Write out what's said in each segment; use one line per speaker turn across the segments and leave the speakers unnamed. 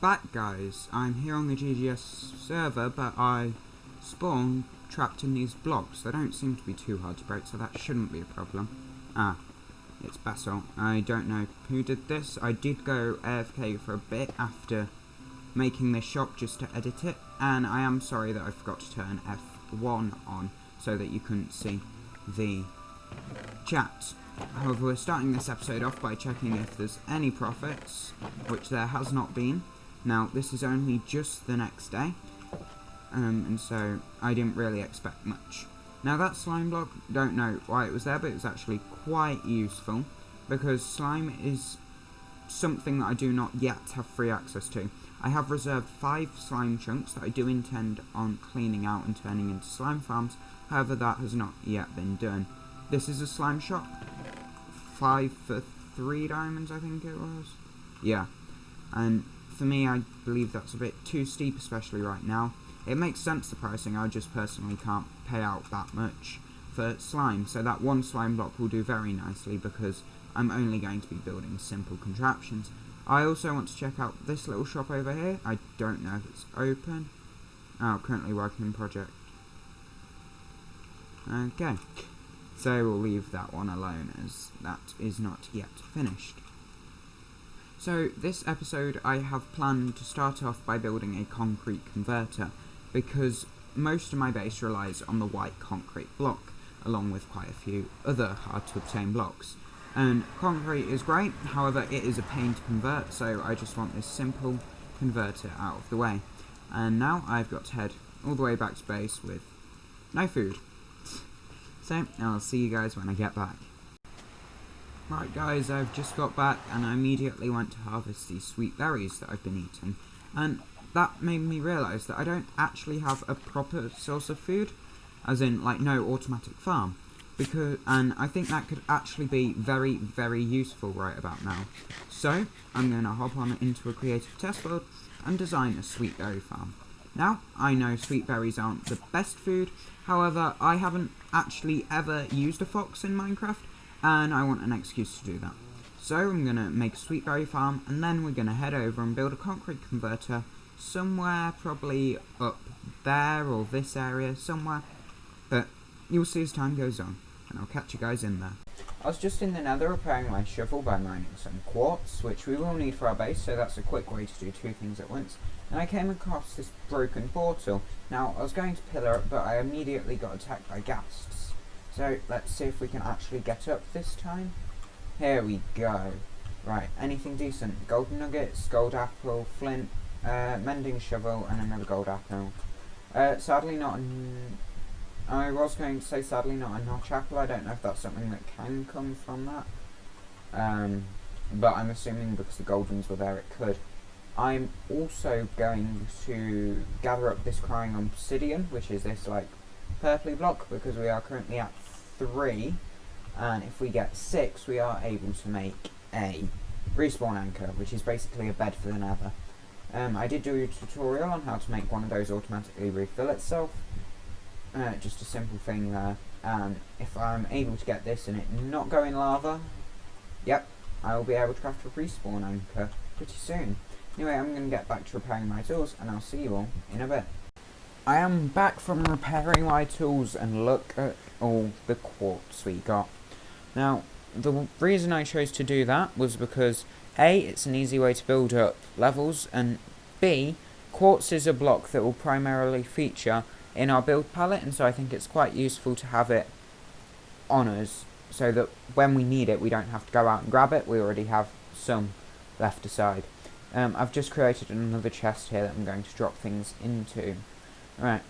back, guys. I'm here on the GGS server, but I spawned trapped in these blocks. They don't seem to be too hard to break, so that shouldn't be a problem. It's Basalt. I don't know who did this. I did go AFK for a bit after making this shop just to edit it, and I am sorry that I forgot to turn F1 on so that you couldn't see the chat. However, we're starting this episode off by checking if there's any profits, which there has not been. Now, this is only just the next day, and so I didn't really expect much. Now, that slime block, don't know why it was there, but it was actually quite useful, because slime is something that I do not yet have free access to. I have reserved 5 slime chunks that I do intend on cleaning out and turning into slime farms. However, that has not yet been done. This is a slime shop. 5 for 3 diamonds, I think it was. Yeah. And for me, I believe that's a bit too steep, especially right now. It makes sense, the pricing. I just personally can't pay out that much for slime. So that one slime block will do very nicely because I'm only going to be building simple contraptions. I also want to check out this little shop over here. I don't know if it's open. Oh, currently working in project. Okay. So we'll leave that one alone as that is not yet finished. So this episode I have planned to start off by building a concrete converter, because most of my base relies on the white concrete block, along with quite a few other hard to obtain blocks. And concrete is great, however it is a pain to convert, so I just want this simple converter out of the way. And now I've got to head all the way back to base with no food. So, I'll see you guys when I get back. Right guys, I've just got back and I immediately went to harvest these sweet berries that I've been eating. And that made me realise that I don't actually have a proper source of food, as in like no automatic farm. And I think that could actually be very, very useful right about now. So, I'm going to hop on into a creative test world and design a sweet berry farm. Now, I know sweet berries aren't the best food, however, I haven't actually ever used a fox in Minecraft, and I want an excuse to do that. So I'm going to make a sweet berry farm, and then we're going to head over and build a concrete converter somewhere probably up there or this area somewhere, but you'll see as time goes on, and I'll catch you guys in there. I was just in the nether repairing my shovel by mining some quartz, which we will need for our base, so that's a quick way to do 2 things at once. And I came across this broken portal. Now, I was going to pillar it, but I immediately got attacked by ghasts. So, let's see if we can actually get up this time. Here we go. Right, anything decent? Golden nuggets, gold apple, flint, mending shovel, and another gold apple. Sadly not I was going to say sadly not a notch apple. I don't know if that's something that can come from that. But I'm assuming because the gold ones were there it could. I'm also going to gather up this crying obsidian, which is this like purpley block, because we are currently at 3, and if we get 6 we are able to make a respawn anchor, which is basically a bed for the nether. I did do a tutorial on how to make one of those automatically refill itself, just a simple thing there, and if I'm able to get this and it not go in lava, yep, I will be able to craft a respawn anchor pretty soon. Anyway, I'm going to get back to repairing my tools, and I'll see you all in a bit. I am back from repairing my tools, and look at all the quartz we got. Now, the reason I chose to do that was because A, it's an easy way to build up levels, and B, quartz is a block that will primarily feature in our build palette, and so I think it's quite useful to have it on us, so that when we need it, we don't have to go out and grab it, we already have some left aside. I've just created another chest here that I'm going to drop things into. Right,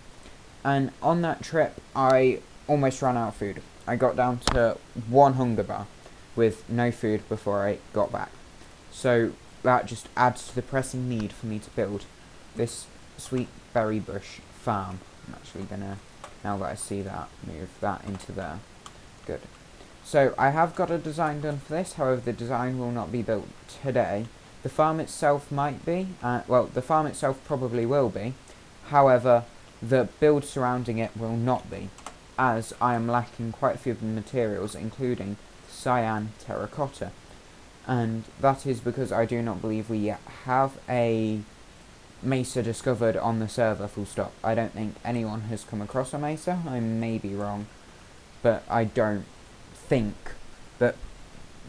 and on that trip, I almost ran out of food. I got down to 1 hunger bar with no food before I got back. So that just adds to the pressing need for me to build this sweet berry bush farm. I'm actually gonna, now that I see that, move that into there. Good. So I have got a design done for this, however the design will not be built today. The farm itself might be, well, the farm itself probably will be, however, the build surrounding it will not be, as I am lacking quite a few of the materials, including cyan terracotta. And that is because I do not believe we yet have a mesa discovered on the server, full stop. I don't think anyone has come across a mesa. I may be wrong, but I don't think that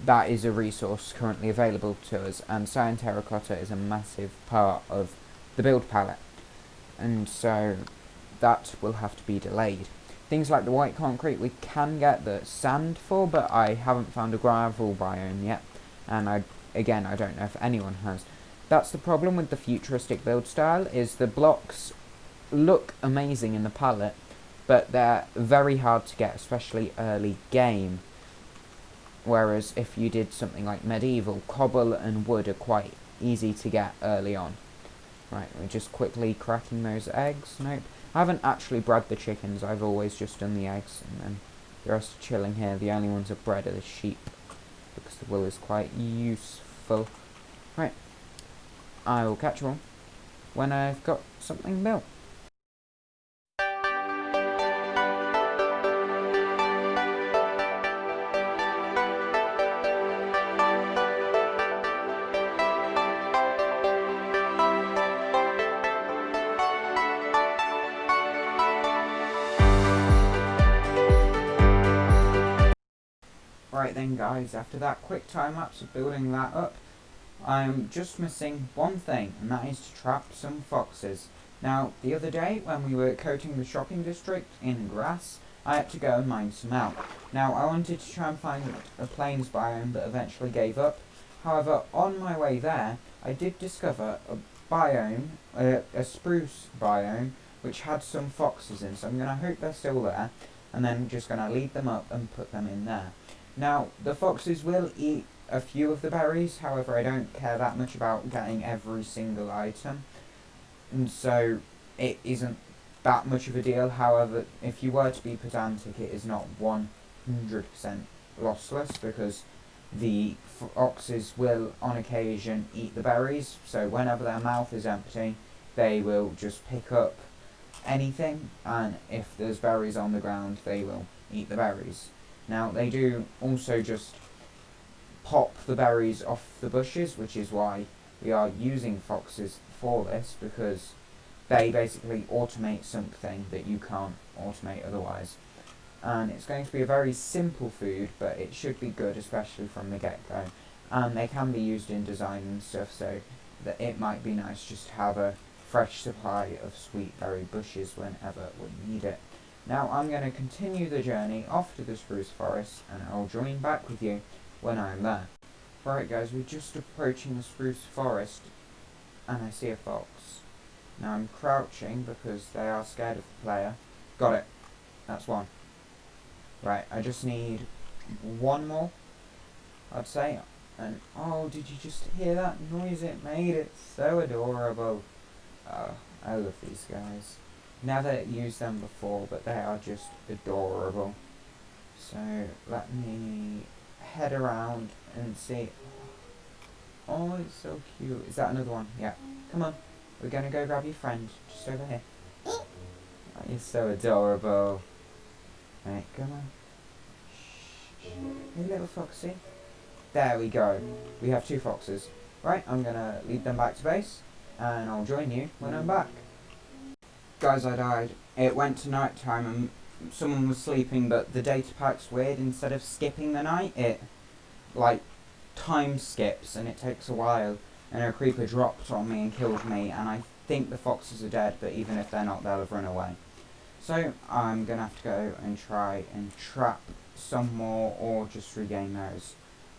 that is a resource currently available to us, and cyan terracotta is a massive part of the build palette, and so that will have to be delayed. Things like the white concrete we can get the sand for, but I haven't found a gravel biome yet, and I don't know if anyone has. That's the problem with the futuristic build style, is the blocks look amazing in the palette, but they're very hard to get, especially early game. Whereas if you did something like medieval, cobble and wood are quite easy to get early on. Right, we're just quickly cracking those eggs. Nope. I haven't actually bred the chickens, I've always just done the eggs, and then the rest are chilling here. The only ones I've bred are the sheep, because the wool is quite useful. Right, I will catch you all when I've got something built. Right then guys, after that quick time lapse of building that up, I'm just missing one thing, and that is to trap some foxes. Now, the other day when we were coating the shopping district in grass, I had to go and mine some out. Now, I wanted to try and find a plains biome that eventually gave up. However, on my way there, I did discover a biome, a spruce biome, which had some foxes in, so I'm going to hope they're still there, and then I'm just going to lead them up and put them in there. Now, the foxes will eat a few of the berries, however I don't care that much about getting every single item, and so it isn't that much of a deal. However, if you were to be pedantic, it is not 100% lossless, because the foxes will on occasion eat the berries, so whenever their mouth is empty they will just pick up anything, and if there's berries on the ground they will eat the berries. Now, they do also just pop the berries off the bushes, which is why we are using foxes for this, because they basically automate something that you can't automate otherwise. And it's going to be a very simple food, but it should be good, especially from the get-go. And they can be used in design and stuff, so that it might be nice just to have a fresh supply of sweet berry bushes whenever we need it. Now I'm going to continue the journey off to the spruce forest, and I'll join back with you when I'm there. Right guys, we're just approaching the spruce forest, and I see a fox. Now I'm crouching because they are scared of the player. Got it. That's one. Right, I just need one more, I'd say. And oh, did you just hear that noise it made? It's so adorable. Oh, I love these guys. Never used them before, but they are just adorable. So let me head around and see. Oh, it's so cute. Is that another one? Yeah. Come on. We're gonna go grab your friend. Just over here. Oh, you're so adorable. Right, come on. Shh. Hey, little foxy. There we go. We have two foxes. Right, I'm gonna lead them back to base, and I'll join you when I'm back. Guys, I died. It went to night time and someone was sleeping, but the data pack's weird. Instead of skipping the night, it like time skips, and it takes a while, and a creeper dropped on me and killed me, and I think the foxes are dead, but even if they're not, they'll have run away. So I'm gonna have to go and try and trap some more, or just regain those.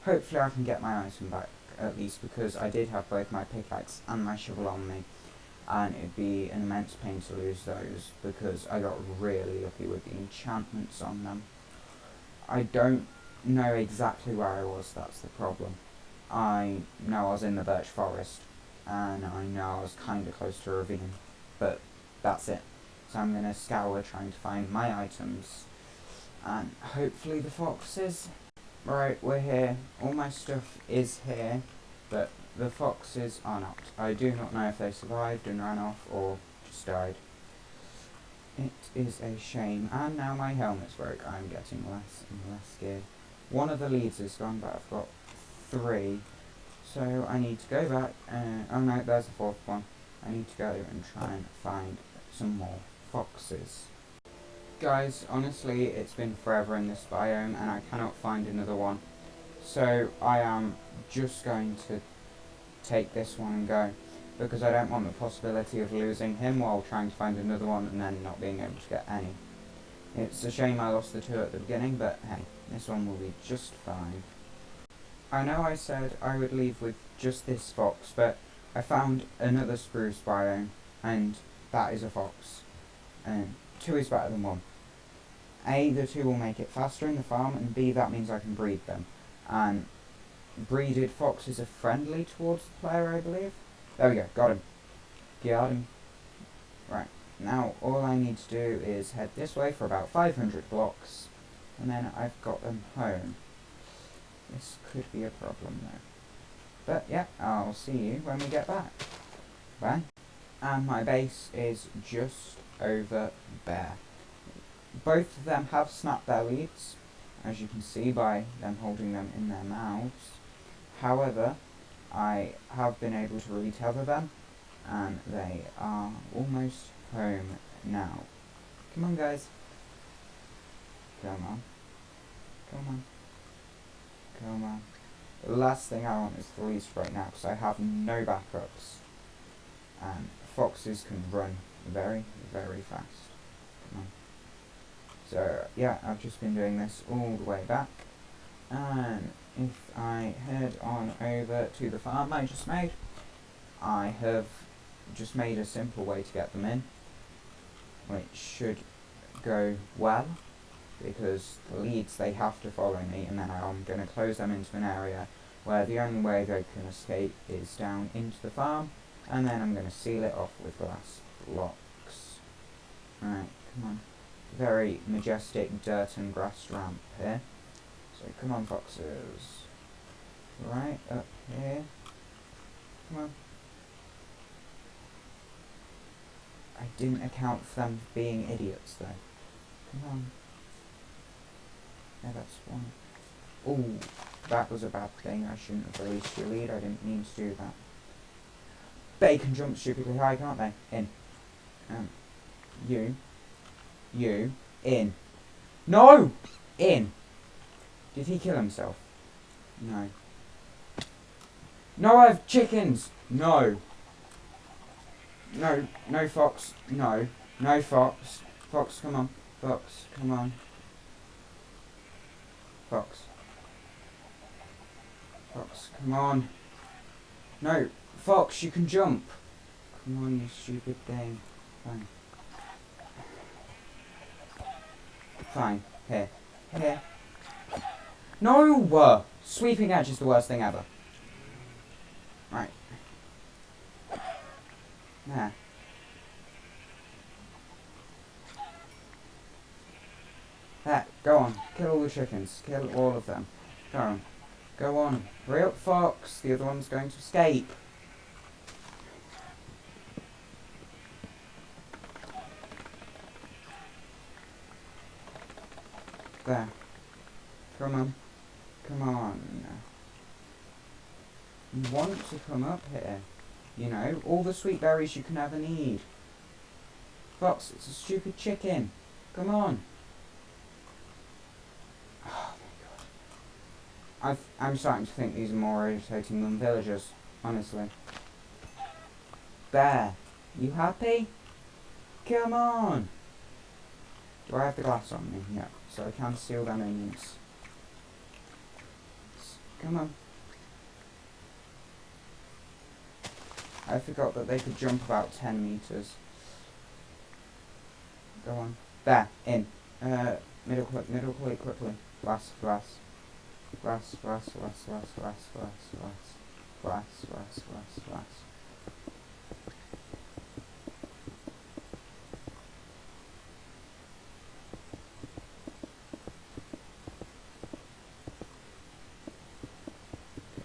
Hopefully I can get my item back, at least, because I did have both my pickaxe and my shovel on me, and it'd be an immense pain to lose those, because I got really lucky with the enchantments on them. I don't know exactly where I was, that's the problem. I know I was in the birch forest, and I know I was kind of close to a ravine, but that's it. So I'm going to scour trying to find my items, and hopefully the foxes. Right, we're here. All my stuff is here, but the foxes are not. I do not know if they survived and ran off or just died. It is a shame. And now my helmet's broke. I'm getting less and less gear. One of the leads is gone, but I've got 3. So I need to go back. Oh no, there's the 4th one. I need to go and try and find some more foxes. Guys, honestly, it's been forever in this biome and I cannot find another one. So I am just going to take this one and go, because I don't want the possibility of losing him while trying to find another one and then not being able to get any. It's a shame I lost the two at the beginning, but hey, this one will be just fine. I know I said I would leave with just this fox, but I found another spruce biome, and that is a fox. And 2 is better than 1. A, the 2 will make it faster in the farm, and B, that means I can breed them. And breeded foxes are friendly towards the player, I believe. There we go, got him. Got him. Right, now all I need to do is head this way for about 500 blocks, and then I've got them home. This could be a problem though. But yeah, I'll see you when we get back. Bye. And my base is just over there. Both of them have snapped their leads, as you can see by them holding them in their mouths. However, I have been able to retether them, and they are almost home now. Come on, guys. Come on. Come on. Come on. The last thing I want is the leash right now, because I have no backups. And foxes can run very, very fast. Come on. So, yeah, I've just been doing this all the way back. And if I head on over to the farm I just made, I have just made a simple way to get them in, which should go well, because the leads, they have to follow me, and then I'm going to close them into an area where the only way they can escape is down into the farm, and then I'm going to seal it off with glass blocks. Right, come on. Very majestic dirt and grass ramp here. So come on, foxes. Right up here. Come on. I didn't account for them being idiots though. Come on. Yeah, that's one. Ooh, that was a bad thing. I shouldn't have released your lead. I didn't mean to do that. They can jump stupidly high, can't they? In. You. In. No! In. Did he kill himself? No. No, I have chickens! No. No, fox. No. No, fox. Fox, come on. Fox, come on. Fox. Fox, come on. No, fox, you can jump. Come on, you stupid thing. Fine. Fine. Here. Here. No! Sweeping edge is the worst thing ever. Right. There. There. Go on. Kill all the chickens. Kill all of them. Go on. Go on. Hurry up, fox. The other one's going to escape. There. Come on. Come on. You want to come up here. You know, all the sweet berries you can ever need. Fox, it's a stupid chicken. Come on. Oh my god. I'm starting to think these are more irritating than villagers, honestly. There. You happy? Come on. Do I have the glass on me? Yeah. So I can seal them in. Come on. I forgot that they could jump about 10 meters. Go on. There. In. Middle click quickly. Glass. Glass.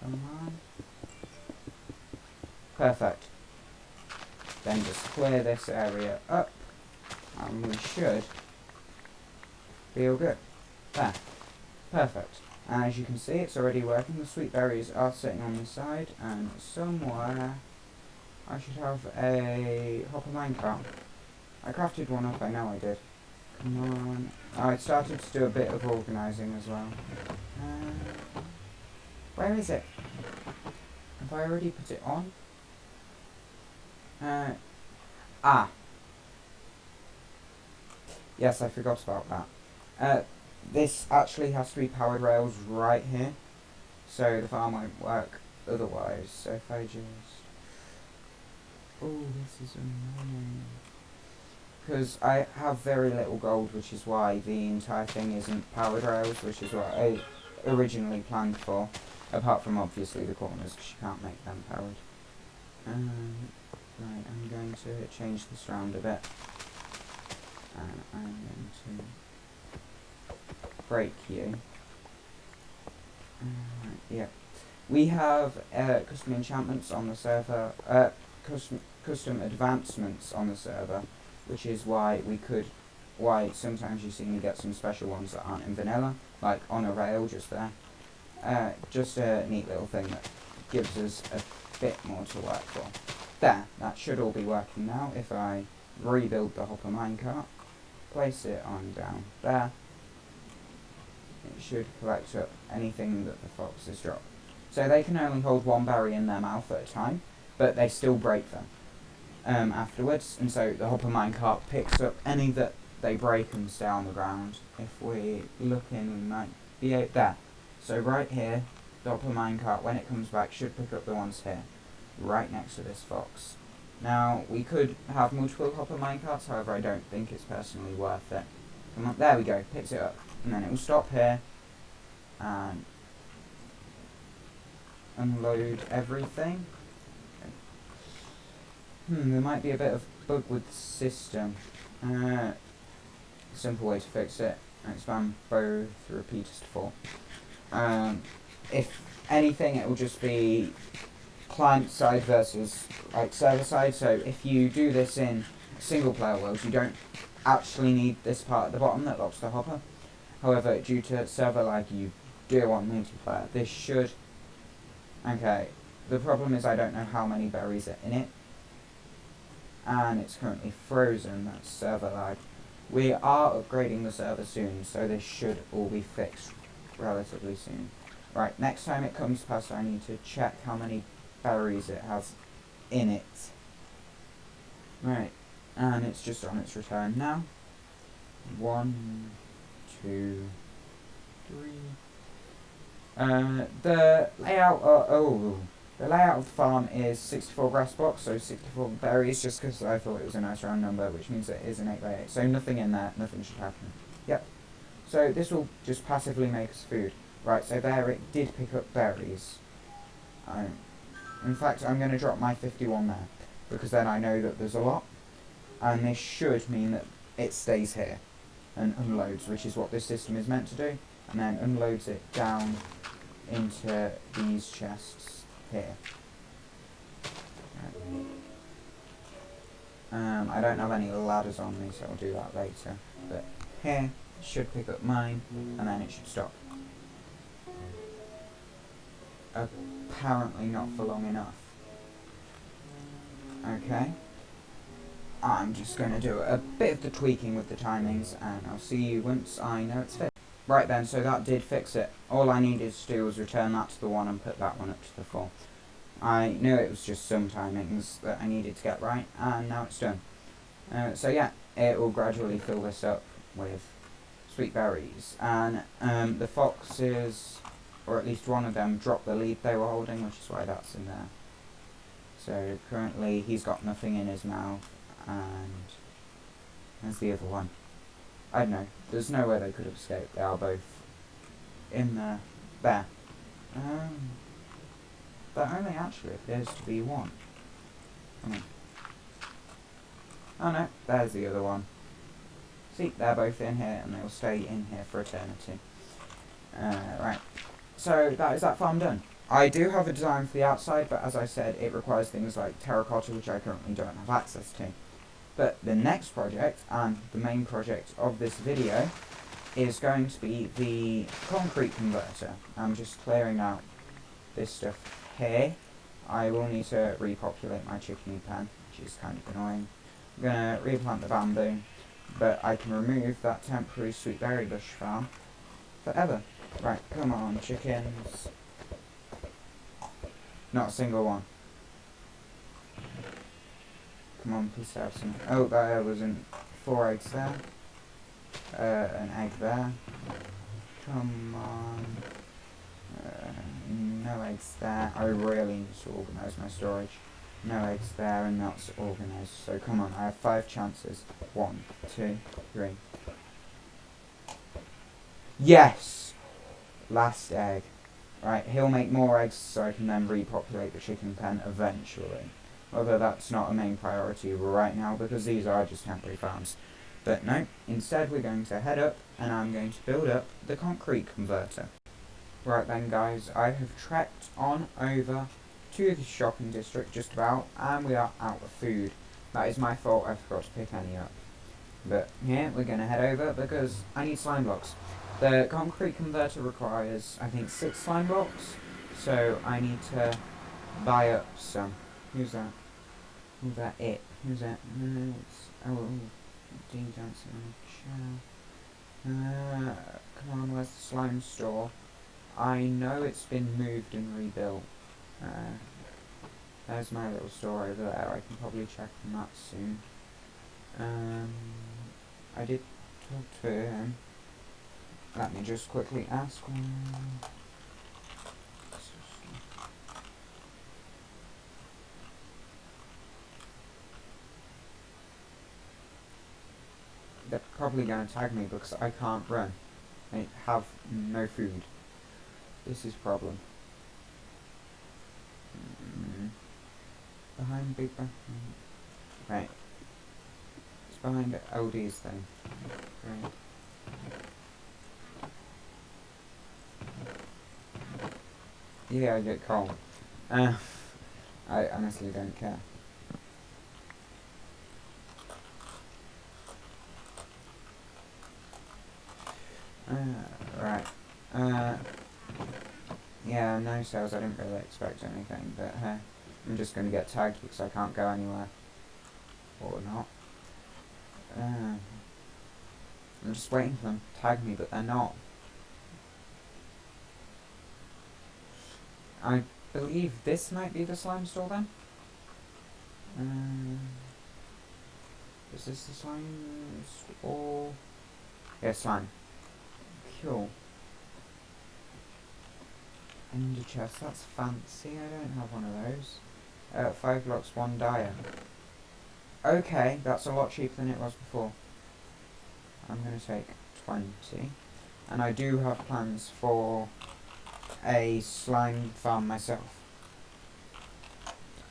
Come on. Perfect. Then just clear this area up, and we should be all good. There. Perfect. And as you can see, it's already working. The sweet berries are sitting on the side, and somewhere I should have a hopper minecart. I crafted one up, I know I did. Come on. I started to do a bit of organising as well. Where is it? Have I already put it on? Yes, I forgot about that. This actually has 3 powered rails right here, so the farm won't work otherwise. So if I just... Oh, this is annoying. Because I have very little gold, which is why the entire thing isn't powered rails, which is what I originally planned for. Apart from obviously the corners, because you can't make them powered. Right, I'm going to change this round a bit. And I'm going to break you. Yeah. We have custom enchantments on the server, custom advancements on the server, which is why sometimes you see me get some special ones that aren't in vanilla, like on a rail just there. Just a neat little thing that gives us a bit more to work for. There, that should all be working now. If I rebuild the hopper minecart, place it on down there, it should collect up anything that the foxes drop. So they can only hold 1 berry in their mouth at a time, but they still break them afterwards, and so the hopper minecart picks up any that they break and stay on the ground. If we look in, we might be out there. So right here, the hopper minecart, when it comes back, should pick up the ones here, right next to this fox. Now, we could have multiple hopper minecarts, however I don't think it's personally worth it. Come on, there we go, picks it up. And then it will stop here, and unload everything. There might be a bit of bug with the system. Simple way to fix it, expand both repeaters to 4. If anything, it will just be client side versus like server side. So if you do this in single player worlds, you don't actually need this part at the bottom that locks the hopper. However, due to server lag, you do on multiplayer. This should... Okay, the problem is I don't know how many berries are in it, and it's currently frozen. That's server lag. We are upgrading the server soon, so this should all be fixed relatively soon. Right, next time it comes past, I need to check how many berries it has in it. Right, and it's just on its return now. 1, 2, 3. The layout of the farm is 64 grass blocks, so 64 berries, just because I thought it was a nice round number, which means it is an 8x8. So nothing in there, nothing should happen. Yep. So this will just passively make us food. Right, so there it did pick up berries. In fact, I'm going to drop my 51 there, because then I know that there's a lot. And this should mean that it stays here and unloads, which is what this system is meant to do. And then unloads it down into these chests here. I don't have any ladders on me, so I'll do that later. But here should pick up mine, and then it should stop. Apparently not for long enough. Okay. I'm just going to do a bit of the tweaking with the timings, and I'll see you once I know it's fixed. Right then, so that did fix it. All I needed to do was return that to the 1 and put that one up to the 4. I knew it was just some timings that I needed to get right, and now it's done. So yeah, it will gradually fill this up with sweet berries. And the foxes, or at least one of them, dropped the lead they were holding, which is why that's in there. So currently he's got nothing in his mouth, and there's the other one. I don't know, there's no way they could have escaped. They are both in there. There. There only actually appears to be one. Come on. Oh no, there's the other one. See, they're both in here, and they'll stay in here for eternity. Right. So, that is that farm done. I do have a design for the outside, but as I said, it requires things like terracotta, which I currently don't have access to. But the next project, and the main project of this video, is going to be the concrete converter. I'm just clearing out this stuff here, I will need to repopulate my chickeny pen, which is kind of annoying. I'm going to replant the bamboo, but I can remove that temporary sweet berry bush farm forever. Right, come on, chickens. Not a single one. Come on, please have some. Oh, there wasn't 4 eggs there. An egg there. Come on. No eggs there. I really need to organise my storage. No eggs there and not organised. So come on, I have 5 chances. 1, 2, 3. Yes! Last egg. Right, he'll make more eggs so I can then repopulate the chicken pen eventually. Although that's not a main priority right now because these are just temporary farms. But no, instead we're going to head up and I'm going to build up the concrete converter. Right then guys, I have trekked on over to the shopping district just about and we are out of food. That is my fault, I forgot to pick any up. But yeah, we're going to head over because I need slime blocks. The concrete converter requires, I think, 6 slime blocks, so I need to buy up some. Who's that? Who's that? It. Who's that? Oh, Dean dancing on a chair. Come on, where's the slime store? I know it's been moved and rebuilt. There's my little store over there. I can probably check on that soon. I did talk to him. Let me just quickly ask one. They're probably going to tag me because I can't run. I have no food. This is a problem. Behind Big Bang. Right. It's behind LD's thing. Right. Yeah, I get cold. I honestly don't care. Right. Yeah, no sales. I didn't really expect anything, but I'm just going to get tagged because I can't go anywhere. Or not. I'm just waiting for them to tag me, but they're not. I believe this might be the slime store then. Is this the slime store? Yeah, slime. Cool. Ender chest, that's fancy. I don't have one of those. 5 blocks, 1 dia. Okay, that's a lot cheaper than it was before. I'm going to take 20. And I do have plans for a slime farm myself.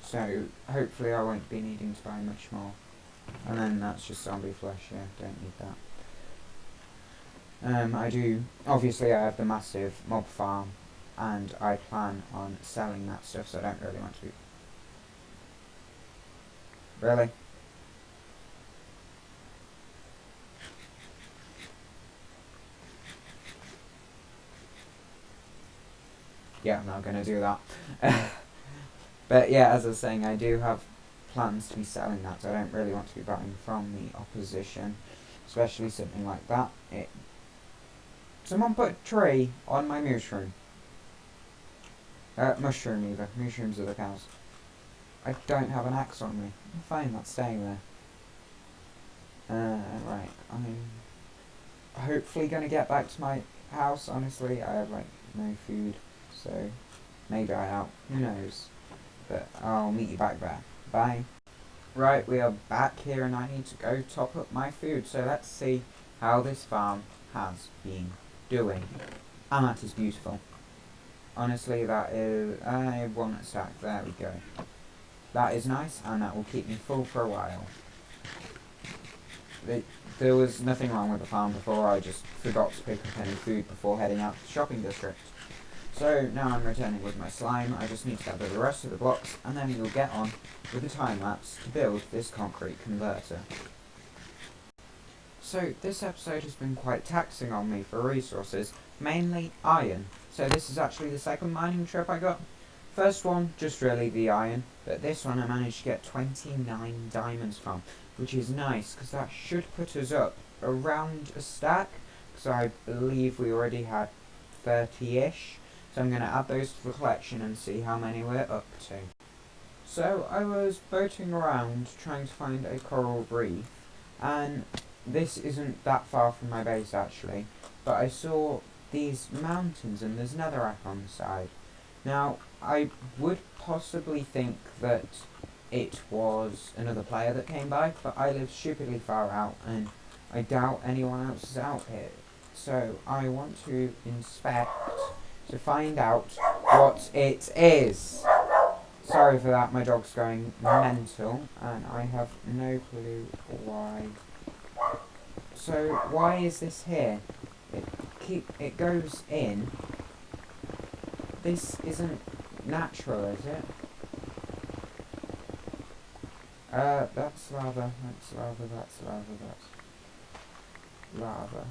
So, hopefully I won't be needing to buy much more. And then that's just zombie flesh, yeah, don't need that. Obviously I have the massive mob farm, and I plan on selling that stuff, so I don't really want to. Really? Yeah, I'm not going to do that. But yeah, as I was saying, I do have plans to be selling that, so I don't really want to be buying from the opposition, especially something like that. Someone put a tree on my mushroom. Mushroom either. Mushrooms are the cows. I don't have an axe on me. Fine, that's staying there. Right, I'm hopefully going to get back to my house. Honestly, I have like no food, so maybe I out. Who knows? But I'll meet you back there. Bye. Right, we are back here and I need to go top up my food. So let's see how this farm has been doing. And that is beautiful. Honestly, that is... I have 1 stack. There we go. That is nice and that will keep me full for a while. There was nothing wrong with the farm before. I just forgot to pick up any food before heading out to the shopping district. So now I'm returning with my slime. I just need to gather the rest of the blocks and then we'll get on with the time lapse to build this concrete converter. So this episode has been quite taxing on me for resources, mainly iron. So this is actually the second mining trip I got. First one, just really the iron, but this one I managed to get 29 diamonds from, which is nice, because that should put us up around a stack, because I believe we already had 30-ish, so I'm going to add those to the collection and see how many we're up to. So I was boating around trying to find a coral reef, and this isn't that far from my base actually, but I saw these mountains and there's netherrack on the side. Now, I would possibly think that it was another player that came by, but I live stupidly far out and I doubt anyone else is out here. So I want to inspect to find out what it is. Sorry for that, my dog's going mental and I have no clue why. So why is this here? It goes in. This isn't natural, is it? That's lava, that's lava, that's lava, that's lava.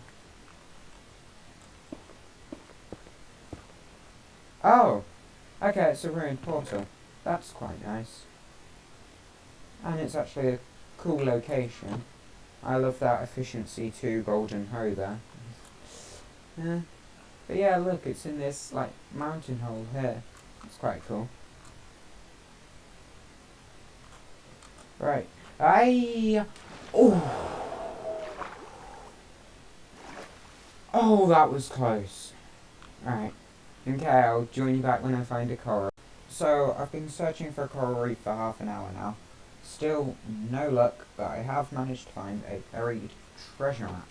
Oh! Okay, it's a ruined portal. That's quite nice. And it's actually a cool location. I love that efficiency 2 golden hoe there. But yeah, look, it's in this, like, mountain hole here. It's quite cool. Right. Oh, that was close. Right. Okay, I'll join you back when I find a coral. So, I've been searching for a coral reef for half an hour now. Still no luck, but I have managed to find a buried treasure map.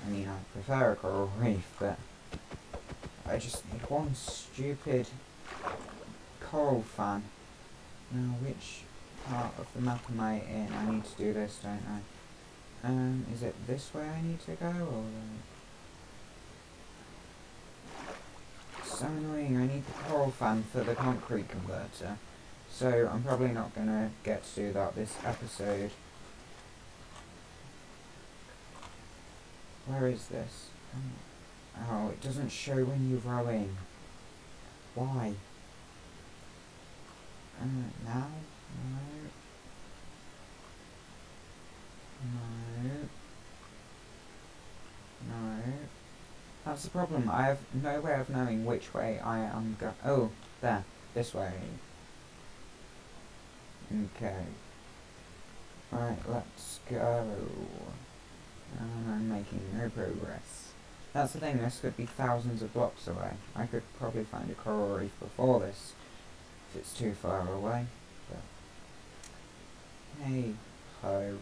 I mean, I prefer a coral reef, but I just need one stupid coral fan. Now, which part of the map am I in? I need to do this, don't I? Is it this way I need to go, or... It's so annoying, I need the coral fan for the concrete converter. So, I'm probably not going to get to do that this episode. Where is this? Oh, it doesn't show when you're rowing. Why? Now? No. No. No. That's the problem. I have no way of knowing which way I am going. Oh, there. This way. Okay. Right, let's go. I'm making no progress. That's the thing, this could be thousands of blocks away. I could probably find a coral reef before this, if it's too far away. But hey ho.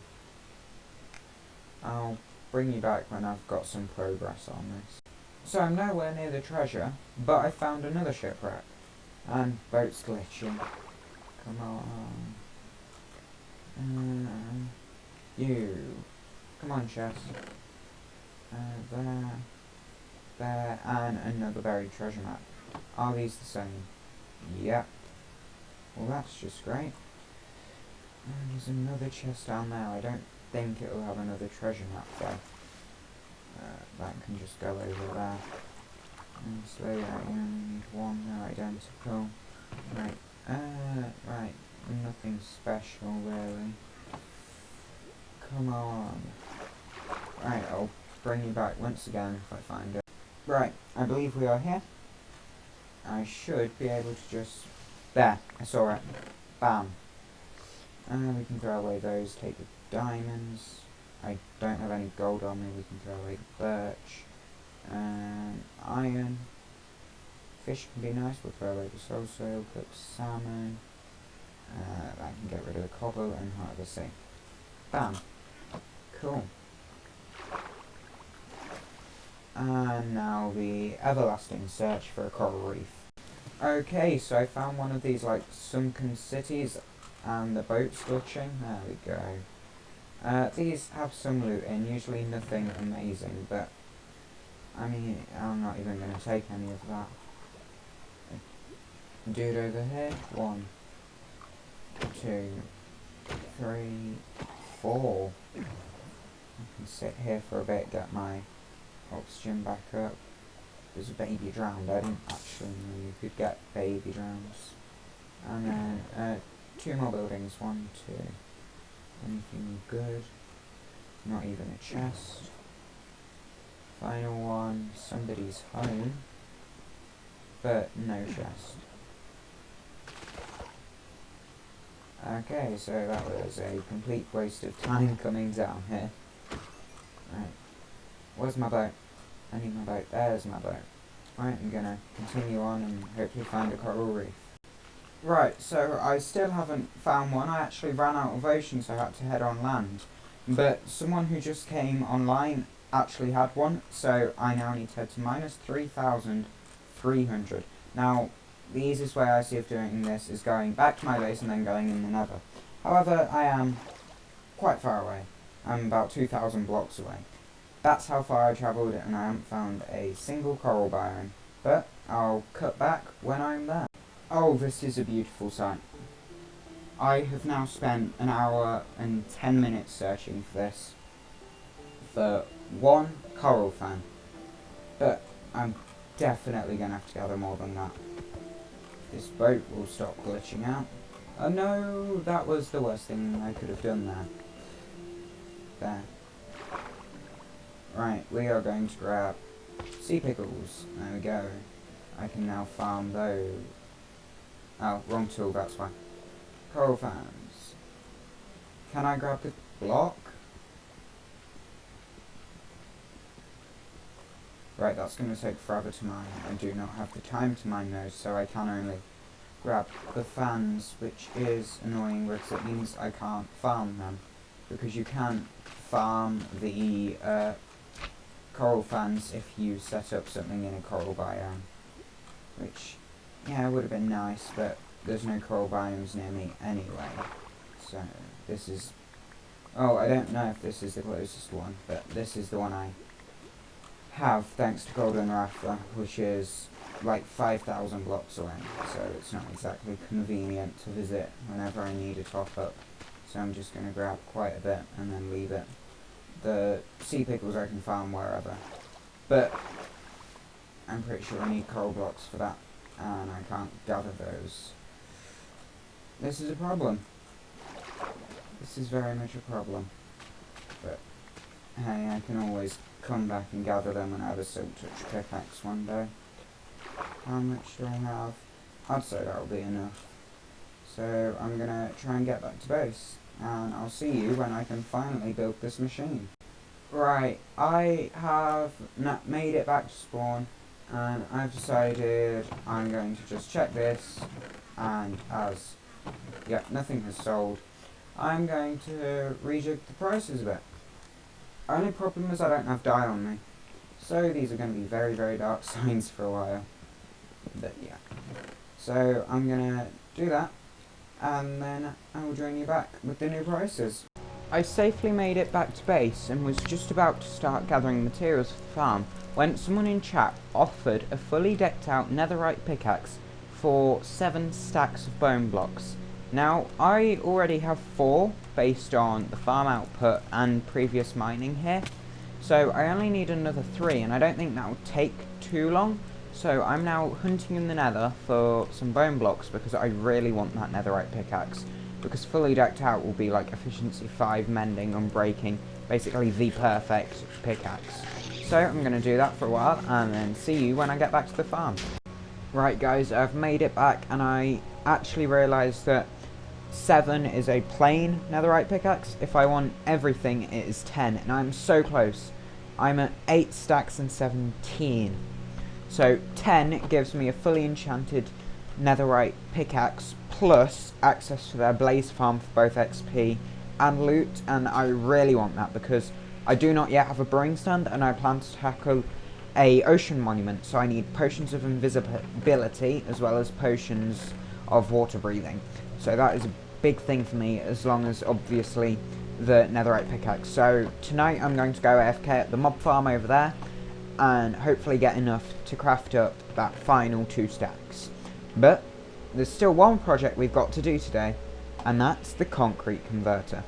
I'll bring you back when I've got some progress on this. So I'm nowhere near the treasure, but I found another shipwreck. And boat's glitching. Come on. You. Come on, chest. There, and another buried treasure map. Are these the same? Yep. Well, that's just great. And there's another chest down there. I don't think it'll have another treasure map though. That can just go over there. Obviously, I only need one. They're identical. Right. Right. Nothing special, really. Come on. Right, I'll bring you back once again if I find it. Right, I believe we are here. I should be able to just... There, I saw it. Bam. And we can throw away those, take the diamonds. I don't have any gold on me, we can throw away the birch. And iron. Fish can be nice, we'll throw away the soul sail, cooked salmon. I can get rid of the cobble and heart of the sea. Bam. Cool. And now the everlasting search for a coral reef. Okay, so I found one of these like sunken cities and the boat's glitching. There we go. These have some loot in, usually nothing amazing, but I mean, I'm not even going to take any of that. Dude over here, 1, 2, 3, 4. I can sit here for a bit, get my oxygen back up. there's a baby drowned. I didn't actually know you could get baby drowns. And then 2 more buildings. 1, 2. Anything good? Not even a chest. Final one. Somebody's home, but no chest. Okay, so that was a complete waste of time coming down here. Right. Where's my boat? I need my boat. There's my boat. Right, I'm gonna continue on and hopefully find a coral reef. Right, so I still haven't found one. I actually ran out of ocean, so I had to head on land. But someone who just came online actually had one, so I now need to head to minus 3,300. Now, the easiest way I see of doing this is going back to my base and then going in the nether. However, I am quite far away. I'm about 2,000 blocks away. That's how far I travelled, and I haven't found a single coral biome. But I'll cut back when I'm there. Oh, this is a beautiful sight. I have now spent an hour and 10 minutes searching for this. For one coral fan. But I'm definitely going to have to gather more than that. This boat will stop glitching out. Oh no, that was the worst thing I could have done there. There. Right, we are going to grab sea pickles. There we go. I can now farm those. Oh, wrong tool, that's why. Coral fans. Can I grab the block? Right, that's going to take forever to mine. I do not have the time to mine those, so I can only grab the fans, which is annoying because it means I can't farm them. Because you can't farm the coral fans if you set up something in a coral biome. Which, yeah, would have been nice, but there's no coral biomes near me anyway. So, this is... Oh, I don't know if this is the closest one, but this is the one I have, thanks to Golden Rafa, which is like 5,000 blocks away, so it's not exactly convenient to visit whenever I need a top-up. So I'm just going to grab quite a bit and then leave it. The sea pickles I can farm wherever, but I'm pretty sure I need coral blocks for that, and I can't gather those. This is a problem. This is very much a problem. But hey, I can always come back and gather them when I have a silk touch pickaxe one day. How much do I have? I'd say that'll be enough. So I'm gonna try and get back to base, and I'll see you when I can finally build this machine. Right, I have made it back to spawn, and I've decided I'm going to just check this, and as, yeah, nothing has sold, I'm going to rejig the prices a bit. Only problem is I don't have dye on me, so these are going to be very, very dark signs for a while. But yeah, so I'm going to do that, and then I will join you back with the new prices. I safely made it back to base and was just about to start gathering materials for the farm when someone in chat offered a fully decked out netherite pickaxe for 7 stacks of bone blocks. Now, I already have 4 based on the farm output and previous mining here, so I only need another 3, and I don't think that will take too long. So I'm now hunting in the nether for some bone blocks because I really want that netherite pickaxe, because fully decked out will be like efficiency 5, mending, unbreaking, basically the perfect pickaxe. So I'm going to do that for a while and then see you when I get back to the farm. Right guys, I've made it back, and I actually realised that 7 is a plain netherite pickaxe. If I want everything, it is 10, and I'm so close. I'm at 8 stacks and 17. So 10 gives me a fully enchanted netherite pickaxe plus access to their blaze farm for both XP and loot, and I really want that because I do not yet have a brewing stand, and I plan to tackle a ocean monument, so I need potions of invisibility as well as potions of water breathing. So that is a big thing for me, as long as obviously the netherite pickaxe. So tonight I'm going to go AFK at the mob farm over there and hopefully get enough to craft up that final 2 stacks. But there's still one project we've got to do today, and that's the concrete converter.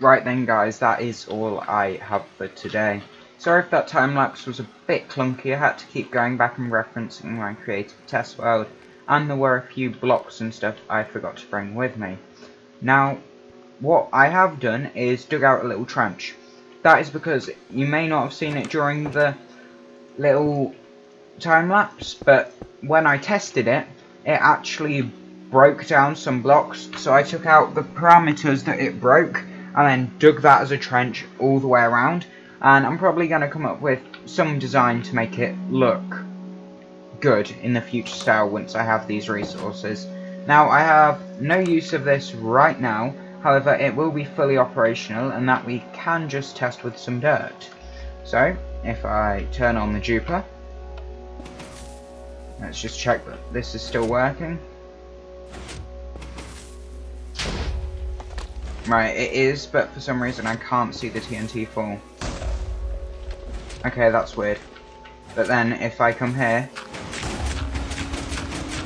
Right then guys, that is all I have for today. Sorry if that time lapse was a bit clunky. I had to keep going back and referencing my creative test world, and there were a few blocks and stuff I forgot to bring with me. Now, what I have done is dug out a little trench. That is because you may not have seen it during the little time lapse, but when I tested it, it actually broke down some blocks, so I took out the parameters that it broke and then dug that as a trench all the way around, and I'm probably going to come up with some design to make it look good in the future style once I have these resources. Now, I have no use of this right now, however it will be fully operational and that we can just test with some dirt. So, if I turn on the duper, let's just check that this is still working. Right, it is, but for some reason I can't see the TNT fall. Okay, that's weird. But then, if I come here,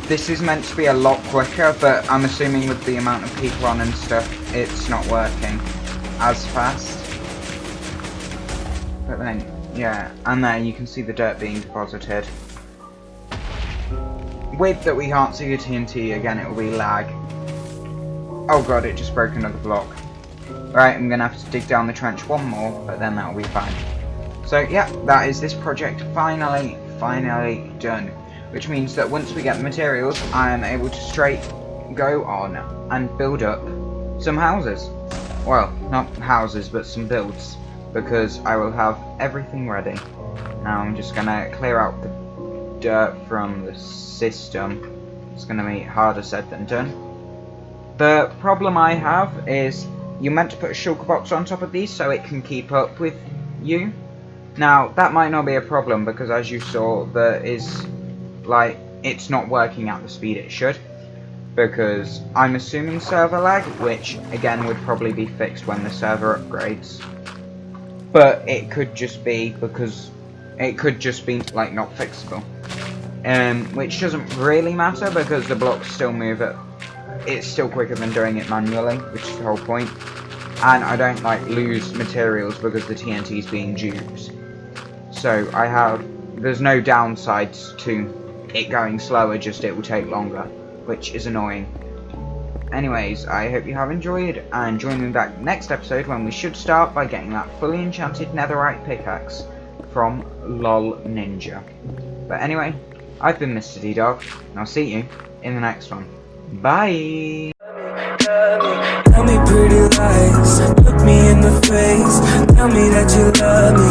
this is meant to be a lot quicker, but I'm assuming with the amount of people on and stuff, it's not working as fast. But then, yeah, and there you can see the dirt being deposited. With that we can't see the TNT, again it will be lag. Oh god, it just broke another block. Right, I'm going to have to dig down the trench one more, but then that'll be fine. So yeah, that is this project finally done. Which means that once we get the materials, I am able to straight go on and build up some houses. Well, not houses, but some builds. Because I will have everything ready. Now I'm just going to clear out the dirt from the system. It's going to be harder said than done. The problem I have is you're meant to put a shulker box on top of these so it can keep up with you. Now, that might not be a problem because as you saw, there is, like, it's not working at the speed it should. Because I'm assuming server lag, which again would probably be fixed when the server upgrades. But it could just be because it could just be, like, not fixable. Which doesn't really matter because the blocks still move at it's still quicker than doing it manually, which is the whole point. And I don't like lose materials because the TNT is being duped. So there's no downsides to it going slower, just it will take longer, which is annoying. Anyways, I hope you have enjoyed, and join me back next episode when we should start by getting that fully enchanted netherite pickaxe from LOL Ninja. But anyway, I've been MrDDog, and I'll see you in the next one. Bye!
Tell me pretty lies, look me in the face, tell me that you love me.